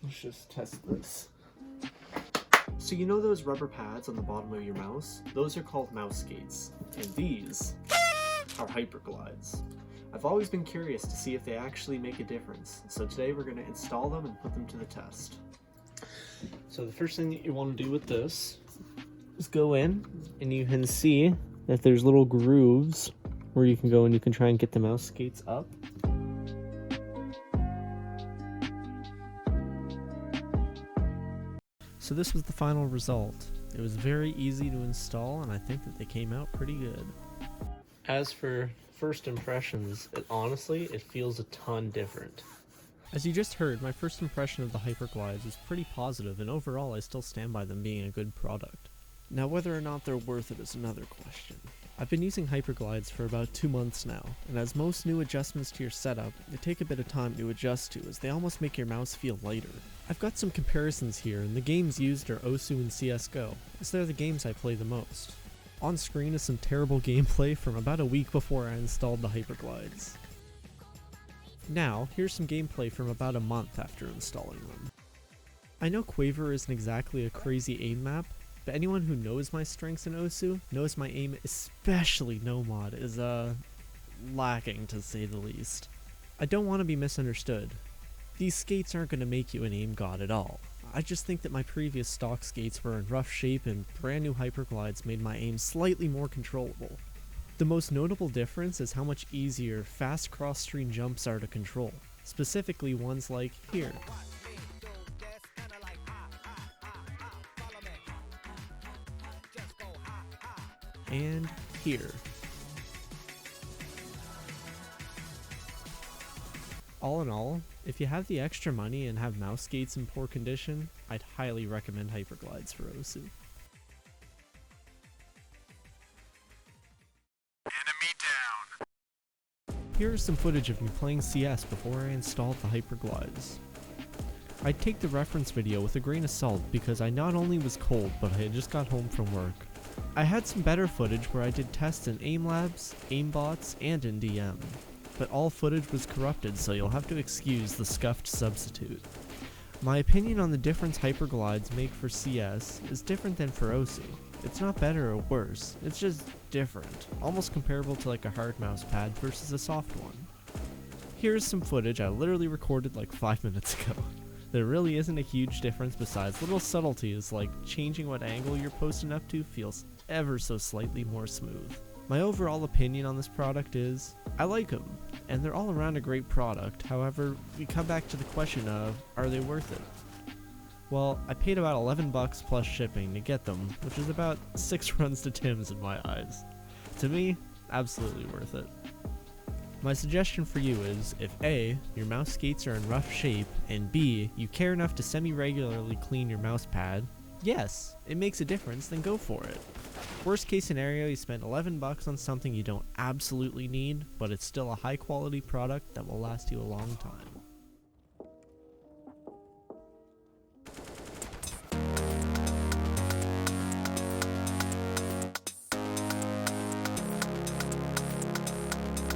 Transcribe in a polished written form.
Let's just test this. So you know those rubber pads on the bottom of your mouse? Those are called mouse skates, and these are Hyperglides. I've always been curious to see if they actually make a difference, so today we're going to install them and put them to the test. So the first thing that you want to do with this is go in, and you can see that there's little grooves where you can go and you can try and get the mouse skates up. So this was the final result. It was very easy to install, and I think that they came out pretty good. As for first impressions, honestly, it feels a ton different. As you just heard, my first impression of the Hyperglides was pretty positive, and overall I still stand by them being a good product. Now whether or not they're worth it is another question. I've been using Hyperglides for about 2 months now, and as most new adjustments to your setup, they take a bit of time to adjust to as they almost make your mouse feel lighter. I've got some comparisons here, and the games used are Osu and CSGO, as they're the games I play the most. On screen is some terrible gameplay from about a week before I installed the Hyperglides. Now, here's some gameplay from about a month after installing them. I know Quaver isn't exactly a crazy aim map, but anyone who knows my strengths in Osu knows my aim, especially no mod, is lacking to say the least. I don't want to be misunderstood. These skates aren't going to make you an aim god at all. I just think that my previous stock skates were in rough shape and brand new Hyperglides made my aim slightly more controllable. The most notable difference is how much easier fast cross-screen jumps are to control, specifically ones like here. And here. All in all, if you have the extra money and have mouse skates in poor condition, I'd highly recommend Hyperglides for Osu. Enemy down. Here is some footage of me playing CS before I installed the Hyperglides. I'd take the reference video with a grain of salt because I not only was cold, but I had just got home from work. I had some better footage where I did tests in aim labs, aimbots, and in DM, but all footage was corrupted, so you'll have to excuse the scuffed substitute. My opinion on the difference Hyperglides make for CS is different than for Osu. It's not better or worse, it's just different, almost comparable to like a hard mouse pad versus a soft one. Here's some footage I literally recorded like 5 minutes ago. There really isn't a huge difference besides little subtleties like changing what angle you're posting up to feels ever so slightly more smooth. My overall opinion on this product is, I like them, and they're all around a great product. However, we come back to the question of, are they worth it? Well, I paid about $11 plus shipping to get them, which is about 6 runs to Tim's in my eyes. To me, absolutely worth it. My suggestion for you is, if A, your mouse skates are in rough shape, and B, you care enough to semi-regularly clean your mouse pad, yes, it makes a difference, then go for it. Worst case scenario, you spent $11 on something you don't absolutely need, but it's still a high quality product that will last you a long time.